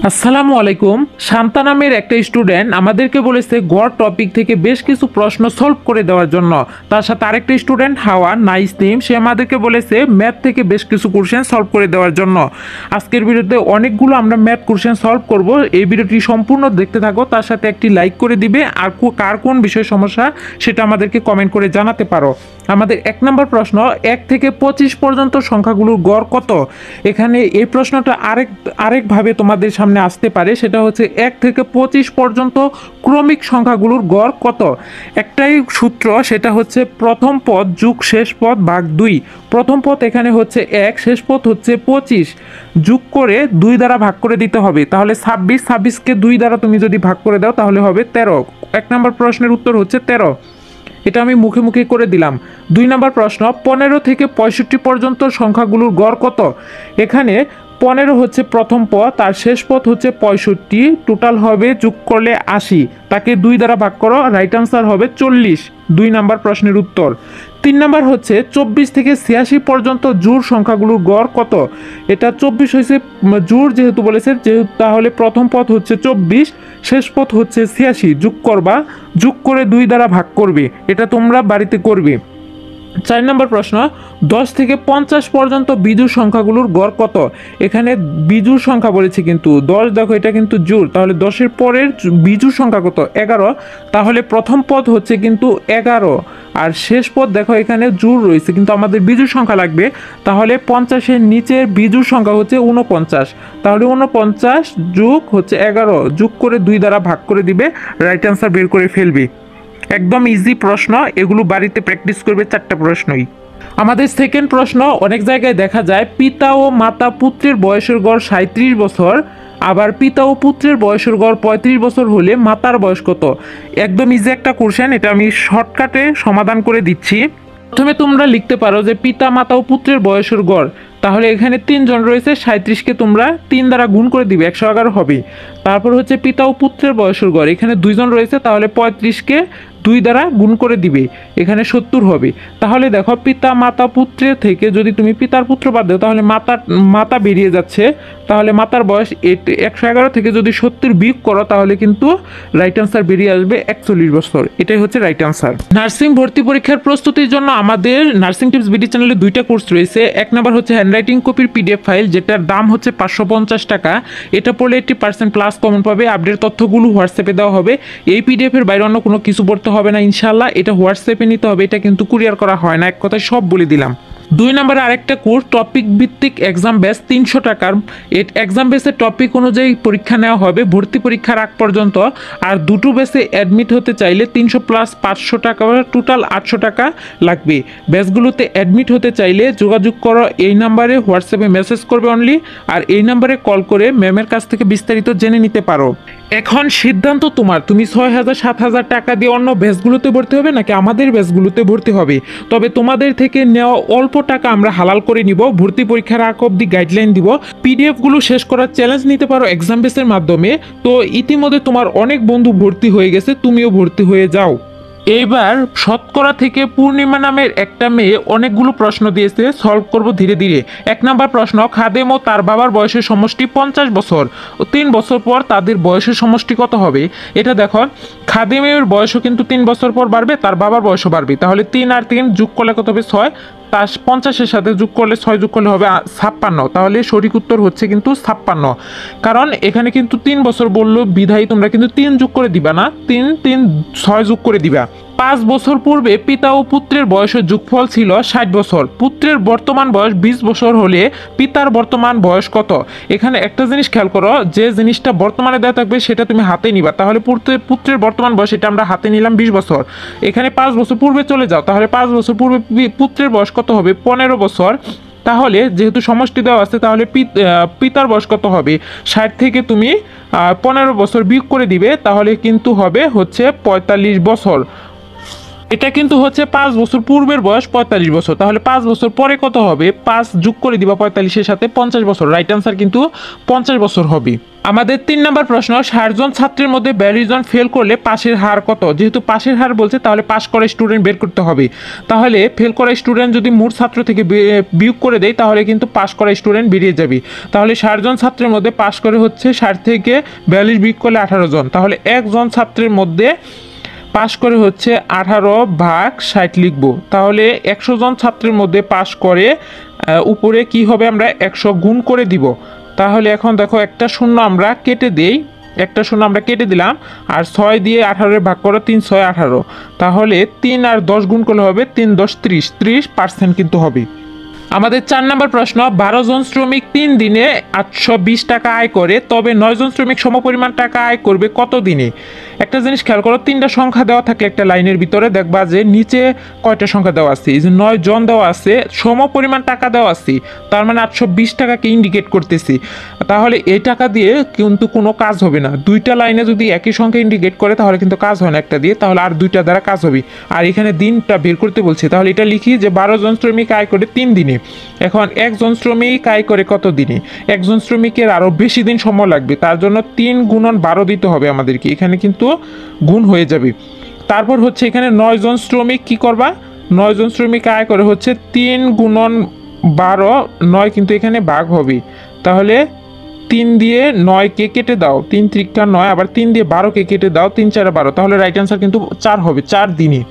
আসসালামু আলাইকুম। শান্তা নামের একটা স্টুডেন্ট আমাদেরকে বলেছে গড় টপিক থেকে বেশ কিছু প্রশ্ন সলভ করে দেওয়ার জন্য। তার সাথে আরেকটা স্টুডেন্ট হাওয়া নাইস টিম, সে আমাদেরকে বলেছে ম্যাথ থেকে বেশ কিছু কোশ্চেন সলভ করে দেওয়ার জন্য। আজকের ভিডিওতে অনেকগুলো আমরা ম্যাথ কোশ্চেন সলভ করব। এই ভিডিওটি সম্পূর্ণ দেখতে থাকো, তার সাথে একটি লাইক করে দিবে, আর কার কোন বিষয়ে সমস্যা সেটা আমাদেরকে কমেন্ট করে জানাতে পারো। আমাদের 1 নম্বর প্রশ্ন, 1 থেকে 25 পর্যন্ত সংখ্যাগুলোর গড় কত? এখানে এই প্রশ্নটা আরেকভাবে তোমাদের সামনে আসতে পারে, সেটা হচ্ছে 1 থেকে 25 পর্যন্ত ক্রমিক সংখ্যাগুলোর গড় কত? একটাই সূত্র, সেটা হচ্ছে প্রথম পদ যোগ শেষ পদ ভাগ 2। প্রথম পদ এখানে হচ্ছে 1, শেষ পদ হচ্ছে 25, যোগ করে 2 দ্বারা ভাগ করে দিতে হবে। তাহলে 26কে 2 দ্বারা তুমি যদি ভাগ করে দাও তাহলে হবে 13। 1 নম্বর প্রশ্নের উত্তর হচ্ছে 13। এটা আমি মুখে মুখে করে দিলাম। 2 নম্বর প্রশ্ন, 15 থেকে 65 পর্যন্ত সংখ্যাগুলোর গড় কত? এখানে 15 হচ্ছে প্রথম পদ, আর শেষ পদ হচ্ছে 65, টোটাল হবে যোগ করলে 80, তাকে 2 দ্বারা ভাগ করো, রাইট আনসার হবে 40। 2 নম্বর প্রশ্নের উত্তর। 3 নম্বর হচ্ছে 24 থেকে 86 পর্যন্ত জোড় সংখ্যাগুলোর গড় কত? এটা 24 হয়েছে জোড় যেহেতু বলেছে, যেহেতু তাহলে প্রথম পদ হচ্ছে 24, শেষ পদ হচ্ছে 86, যোগ করবা, যোগ করে 2 দ্বারা ভাগ করবে। এটা তোমরা বাড়িতে করবে। 4 নম্বর প্রশ্ন, 10 থেকে 50 পর্যন্ত বিজোড় সংখ্যাগুলোর গড় কত? এখানে বিজোড় সংখ্যা বলেছে, কিন্তু 10 দেখো এটা কিন্তু জোড়, তাহলে 10-এর পরের বিজোড় সংখ্যা কত? 11। তাহলে প্রথম পদ হচ্ছে কিন্তু 11, আর শেষ পদ দেখো এখানে জোড় রয়েছে, কিন্তু আমাদের বিজোড় সংখ্যা লাগবে। তাহলে 50-এর নিচের বিজোড় সংখ্যা হচ্ছে 49। তাহলে 49 যোগ হচ্ছে 11, যোগ করে 2 দ্বারা ভাগ করে দিবে, রাইট আনসার বের করে ফেলবে। একদম ইজি প্রশ্ন, এগুলো বাড়িতে প্র্যাকটিস করবে, 4টা প্রশ্নই। আমাদের সেকেন্ড প্রশ্ন, অনেক জায়গায় দেখা যায় পিতা ও মাতা পুত্রের বয়সের গড় 37 বছর, আবার পিতা ও পুত্রের বয়সের গড় 35 বছর হলে মাতার বয়স কত? একদম ইজি একটা কোশ্চেন, এটা আমি শর্টকাটে সমাধান করে দিচ্ছি। প্রথমে তোমরা লিখতে পারো যে পিতা মাতা ও পুত্রের বয়সের গড়, তাহলে এখানে 3 জন রয়েছে, 37কে তোমরা 3 দ্বারা গুণ করে দিবে, 111 হবে। তারপর হচ্ছে পিতা ও পুত্রের বয়সের গড়, এখানে 2 জন রয়েছে, তাহলে 35কে 2 দ্বারা গুণ করে দিবে, এখানে 70 হবে। তাহলে দেখো পিতা মাতা পুত্রের থেকে যদি তুমি পিতার পুত্র বাদ দাও তাহলে মাতা বেরিয়ে যাচ্ছে, তাহলে মাতার বয়স 111 থেকে যদি 70 বিয়োগ করো তাহলে কিন্তু রাইট আনসার বেরিয়ে আসবে 41 বছর। এটাই হচ্ছে রাইট আনসার। নার্সিং ভর্তি পরীক্ষার প্রস্তুতির জন্য আমাদের নার্সিং টিপস বিডি চ্যানেলে 2টা কোর্স রয়েছে। 1 নাম্বার হচ্ছে হ্যান্ডরাইটিং কপির পিডিএফ ফাইল, যেটার দাম হচ্ছে 550 টাকা। এটা পড়লে 80% প্লাস কমন পাবে। আপডেট তথ্যগুলো হোয়াটসঅ্যাপে দেওয়া হবে। এই পিডিএফ এর বাইরে অন্য কোনো কিছু পড়তে হবে না ইনশাল্লাহ। এটা হোয়াটসঅ্যাপে নিতে হবে, এটা কিন্তু কুরিয়ার করা হয় না, এক কথায় সব বলে দিলাম। 2 নম্বরে আরেকটা কোর্স, টপিক ভিত্তিক এক্সাম বেস, 300 টাকার। এক্সাম বেসের টপিক অনুযায়ী পরীক্ষা নেওয়া হবে ভর্তি পরীক্ষার আগ পর্যন্ত। আর দুটো বেসে অ্যাডমিট হতে চাইলে 300 প্লাস 500 টাকা, টোটাল 800 টাকা লাগবে। ব্যাচগুলোতে অ্যাডমিট হতে চাইলে যোগাযোগ করো এই নাম্বারে, হোয়াটসঅ্যাপে মেসেজ করবে অনলি, আর এই নাম্বারে কল করে ম্যামের কাছ থেকে বিস্তারিত জেনে নিতে পারো। এখন সিদ্ধান্ত তোমার, তুমি 6000-7000 টাকা দিয়ে অন্য ব্যাচগুলোতে ভর্তি হবে নাকি আমাদের ব্যাচগুলোতে ভর্তি হবে। তবে তোমাদের থেকে নেওয়া অল্প টাকা আমরা হালাল করে নিব, ভর্তি পরীক্ষার আগ অবধি গাইডলাইন দিব। পিডিএফগুলো শেষ করার চ্যালেঞ্জ নিতে পারো এক্সাম বেসের মাধ্যমে। তো ইতিমধ্যে তোমার অনেক বন্ধু ভর্তি হয়ে গেছে, তুমিও ভর্তি হয়ে যাও। এইবার শতকরা থেকে পূর্ণিমা নামের একটা মেয়ে অনেকগুলো প্রশ্ন দিয়েছে, সলভ করব ধীরে ধীরে। 1 নাম্বার প্রশ্ন, খাদেম ও তার বাবার বয়সের সমষ্টি 50 বছর, 3 বছর পর তাদের বয়সের সমষ্টি কত হবে? এটা দেখো, খাদেমের বয়সও কিন্তু 3 বছর পর বাড়বে, তার বাবার বয়সও বাড়বে, তাহলে 3 আর 3 যোগ করলে কত হবে? 6। তার 50-এর সাথে যোগ করলে 6 যোগ করলে হবে 56। তাহলে সঠিক উত্তর হচ্ছে কিন্তু 56, কারণ এখানে কিন্তু 3 বছর বললো বিধায়ী তোমরা কিন্তু 3 যোগ করে দিবা না, 6 যোগ করে দিবা। 5 বছর পূর্বে পিতা ও পুত্রের বয়সের যোগফল ছিল 60 বছর। পুত্রের বর্তমান বয়স 20 বছর হলে পিতার বর্তমান বয়স কত? এখানে একটা জিনিস খেয়াল করো, যে জিনিসটা বর্তমানে দেওয়া থাকবে সেটা তুমি হাতে নিবা। তাহলে পুত্রের বর্তমান বয়স, এটা আমরা হাতে নিলাম 20 বছর। এখানে 5 বছর পূর্বে চলে যাও, তাহলে 5 বছর পূর্বে পুত্রের বয়স কত হবে? 15 বছর। তাহলে যেহেতু সমষ্টি দেওয়া আছে, তাহলে পিতার বয়স কত হবে? 60 থেকে তুমি 15 বছর বিয়োগ করে দিবে, তাহলে কিন্তু হবে হচ্ছে 45 বছর। এটা কিন্তু হচ্ছে 5 বছর পূর্বের বয়স 45 বছর, তাহলে 5 বছর পরে কত হবে? 5 যোগ করে দিবা 45-এর সাথে 50 বছর, রাইট আনসার কিন্তু 50 বছর হবে। আমাদের 3 নম্বর প্রশ্ন, 60 জন ছাত্রের মধ্যে 42 জন ফেল করলে পাশের হার কত? যেহেতু পাশের হার বলছে তাহলে পাশ করা স্টুডেন্ট বের করতে হবে। তাহলে ফেল করা স্টুডেন্ট যদি মোট ছাত্র থেকে বিয়োগ করে দেয় তাহলে কিন্তু পাশ করা স্টুডেন্ট বেরিয়ে যাবে। তাহলে 60 জন ছাত্রের মধ্যে পাশ করে হচ্ছে 60 থেকে 42 বিয়োগ করলে 18 জন, তাহলে একজন ছাত্রের মধ্যে পাশ করে হচ্ছে 18 ভাগ 60 লিখব। তাহলে 100 জন ছাত্রের মধ্যে পাশ করে উপরে কি হবে? আমরা 100 গুণ করে দিব। তাহলে এখন দেখো একটা শূন্য আমরা কেটে দেই, একটা শূন্য আমরা কেটে দিলাম, আর 6 দিয়ে 18 ভাগ করো, 3 6 18, তাহলে 3 আর 10 গুণ করলে হবে 3 10 30, 30% কিন্তু হবে। আমাদের 4 নম্বর প্রশ্ন, 12 জন শ্রমিক 3 দিনে 820 টাকা আয় করে, তবে 9 জন শ্রমিক সমপরিমাণ টাকা আয় করবে কত দিনে? একটা জিনিস খেয়াল করো, 3টা সংখ্যা দেওয়া থাকলে একটা লাইনের ভিতরে দেখবা যে নিচে কয়টা সংখ্যা দেওয়া আছে, এই যে 9 জন দেওয়া আছে, সমপরিমাণ টাকা দেওয়া আছে, তার মানে 820 টাকাকে ইন্ডিকেট করতেছি। তাহলে এই টাকা দিয়ে কিন্তু কোনো কাজ হবে না, দুইটা লাইনে যদি একই সংখ্যা ইন্ডিকেট করে তাহলে কিন্তু কাজ হয় না একটা দিয়ে, তাহলে আর দুইটা দ্বারা কাজ হবে। আর এখানে দিনটা বের করতে বলছে, তাহলে এটা লিখি যে 12 জন শ্রমিক আয় করে 3 দিনে। এখন একজন শ্রমিক আয় করে কত দিনে? একজন শ্রমিকের আরো বেশি দিন সময় লাগবে, তার জন্য 3 গুণন 12 দিতে হবে আমাদেরকে, এখানে কিন্তু গুণ হয়ে যাবে। তারপর হচ্ছে এখানে 9 জন শ্রমিক কি করবা? 9 জন শ্রমিক আয় করে হচ্ছে 3 গুণন 12, 9 কিন্তু এখানে ভাগ হবে, তাহলে 3 দিয়ে 9কে কেটে দাও, 3 × 9, আবার 3 দিয়ে 12কে কেটে দাও, 3 4 12, তাহলে রাইট আনসার কিন্তু 4 হবে, 4 দিনে।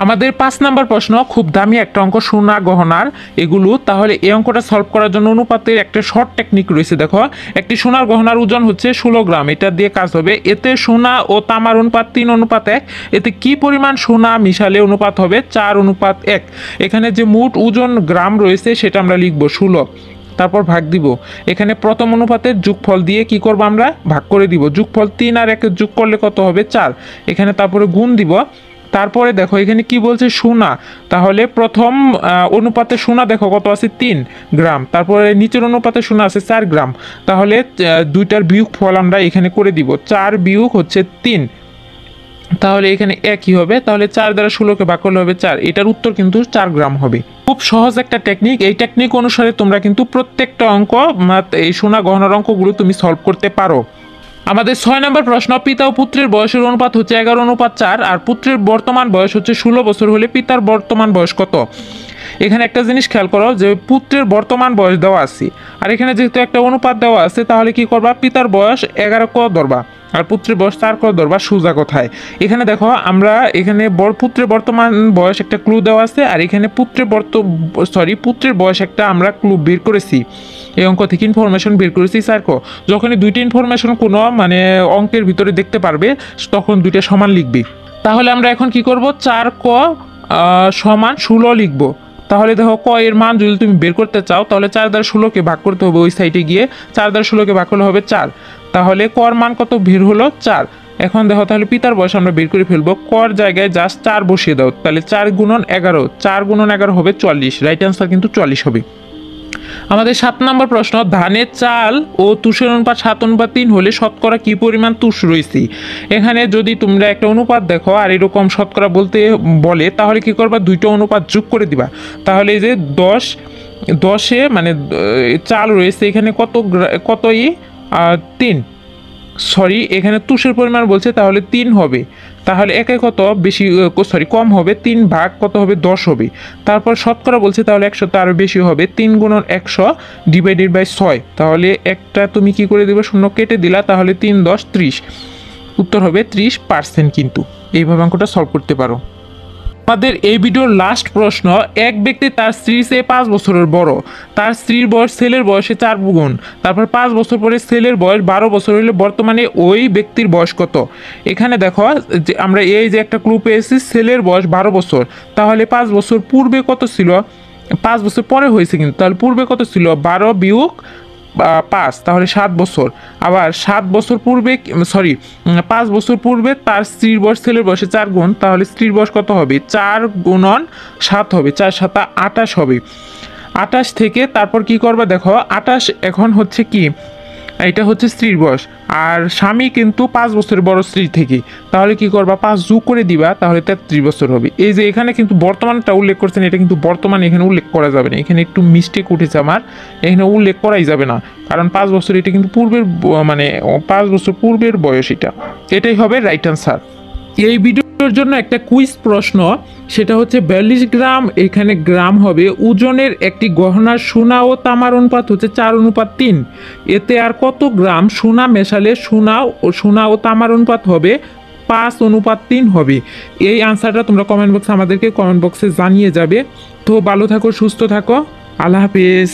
আমাদের 5 নম্বর প্রশ্ন, খুব দামি একটা অঙ্ক, সোনা গহনার এগুলো। তাহলে এই অঙ্কটা সলভ করার জন্য অনুপাতের একটা শর্ট টেকনিক রয়েছে। দেখো, একটি সোনার গহনার ওজন হচ্ছে 16 গ্রাম, এটা দিয়ে কাজ হবে। এতে সোনা ও তামার অনুপাত 3:1, এতে কি পরিমাণ সোনা মিশালে অনুপাত হবে 4:1। এখানে যে মোট ওজন গ্রাম রয়েছে সেটা আমরা লিখবো 16, তারপর ভাগ দিব। এখানে প্রথম অনুপাতের যোগফল দিয়ে কি করব? আমরা ভাগ করে দিব। যোগফল 3 আর 1 যোগ করলে কত হবে? 4। এখানে তারপরে গুণ দিব। তারপরে দেখো এখানে কি বলছে? সোনা। তাহলে প্রথম অনুপাতে সোনা দেখো কত আছে? 3 গ্রাম। তারপরে নিচের অনুপাতে সোনা আছে 4 গ্রাম। তাহলে দুইটার বিয়োগ ফল আমরা এখানে করে দিব। 4 বিয়োগ হচ্ছে 3, তাহলে এখানে একই হবে। তাহলে 4 দ্বারা 16কে ভাগ করলে হবে 4। এটার উত্তর কিন্তু 4 গ্রাম হবে। খুব সহজ একটা টেকনিক, এই টেকনিক অনুসারে তোমরা কিন্তু প্রত্যেকটা অঙ্ক, এই সোনা গহনার অঙ্কগুলো তুমি সলভ করতে পারো। আমাদের 6 নম্বর প্রশ্ন, পিতা ও পুত্রের বয়সের অনুপাত হচ্ছে 11:4, আর পুত্রের বর্তমান বয়স হচ্ছে 16 বছর হলে পিতার বর্তমান বয়স কত? এখানে একটা জিনিস খেয়াল করো যে পুত্রের বর্তমান বয়স দেওয়া আছে, আর এখানে যেহেতু একটা অনুপাত দেওয়া আছে তাহলে কি করবা? পিতার বয়স 11 ক ধরবা আর পুত্রের বয়স 4 ক ধরবা। সোজা কথায় এখানে দেখো, আমরা এখানে পুত্রের বর্তমান বয়স একটা ক্লু দেওয়া আছে, আর এখানে পুত্রের বয়স একটা আমরা ক্লু বের করেছি, এই অঙ্ক থেকে ইনফরমেশন বের করেছি 4 ক। যখনই দুইটা ইনফরমেশন কোনো অঙ্কের ভিতরে দেখতে পারবে তখন দুইটা সমান লিখবে। তাহলে আমরা এখন কি করব? 4 ক সমান 16 লিখবো। তাহলে দেখো, ক এর মান যদি তুমি বের করতে চাও তাহলে 4 দ্বারা 16কে ভাগ করতে হবে, ওই সাইডে গিয়ে 4 দ্বারা 16কে ভাগ করলে হবে 4। তাহলে কর মান কত বের হলো? 4। এখন দেখো, তাহলে পিতার বয়স আমরা বের করে ফেলবো। কর জায়গায় জাস্ট 4 বসিয়ে দাও, তাহলে 4 × 11, 4 × 11 হবে 40, রাইট আনসার কিন্তু 40 হবে। আমাদের 7 নম্বর প্রশ্ন, ধানের চাল ও তুষের অনুপাত 7:3 হলে শতকরা কি পরিমাণ তুষ রয়েছে? এখানে যদি তোমরা একটা অনুপাত দেখো আর এরকম শতকরা বলতে বলে তাহলে কি করবা? দুইটা অনুপাত যোগ করে দিবা। তাহলে এই যে 10-এ চাল রয়েছে, এখানে কত 3, সরি এখানে তুষের পরিমাণ বলছে তাহলে 3 হবে। তাহলে একে কত বেশি, কম হবে, 3 ভাগ কত হবে? 10 হবে। তারপর শতকরা বলছে তাহলে 100 তো আরও বেশি হবে, 3 × 100 / 6। তাহলে একটা তুমি কি করে দিবে? শূন্য কেটে দিলা, তাহলে 3 10 30, উত্তর হবে 30%। কিন্তু এইভাবে অঙ্কটা সলভ করতে পারো। আমাদের এই ভিডিওর লাস্ট প্রশ্ন, এক ব্যক্তি তার স্ত্রীর চেয়ে 5 বছরের বড়, তার স্ত্রীর বয়স ছেলের বয়সে 4 গুণ, তারপর 5 বছর পরে ছেলের বয়স 12 বছর হলে বর্তমানে ওই ব্যক্তির বয়স কত? এখানে দেখো যে আমরা এই যে একটা ক্লু পেয়েছি, ছেলের বয়স 12 বছর, তাহলে 5 বছর পূর্বে কত ছিল? 5 বছর পরে হয়েছে কিন্তু, তাহলে পূর্বে কত ছিল? 12 বিয়োগ 5, তাহলে 7 বছর। আবার 7 বছর পূর্বে 5 বছর পূর্বে তার স্ত্রীর বয়স ছেলের বয়সে 4 গুণ, তাহলে স্ত্রীর বয়স কত হবে? 4 × 7 হবে, 4 7 28 হবে। 28 থেকে তারপর কি করবা? দেখো 28 এখন হচ্ছে কি এটা হচ্ছে স্ত্রীর বয়স। আর স্বামী কিন্তু 5 বছরের বড় স্ত্রী থেকে, তাহলে কি করবা 5 যোগ করে দিবা, তাহলে 33 বছর হবে। এই যে এখানে কিন্তু বর্তমানটা উল্লেখ করছেন, এটা কিন্তু বর্তমানে এখানে উল্লেখ করা যাবে না, এখানে একটু মিস্টেক উঠেছে আমার, এখানে উল্লেখ করাই যাবে না, কারণ 5 বছর এটা কিন্তু পূর্বের মানে 5 বছর পূর্বের বয়স এটা, এটাই হবে রাইট আনসার। এই ভিডিওর জন্য একটা কুইজ প্রশ্ন, সেটা হচ্ছে 42 গ্রাম, এখানে গ্রাম হবে ওজনের একটি গহনার সোনা ও তামার অনুপাত হচ্ছে 4:3, এতে আর কত গ্রাম সোনা মেশালে সোনা ও তামার অনুপাত হবে 5:3 হবে। এই আনসারটা তোমরা কমেন্ট বক্সে আমাদেরকে কমেন্ট বক্সে জানিয়ে যাবে। তো ভালো থাকো, সুস্থ থাকো, আল্লাহ হাফেজ।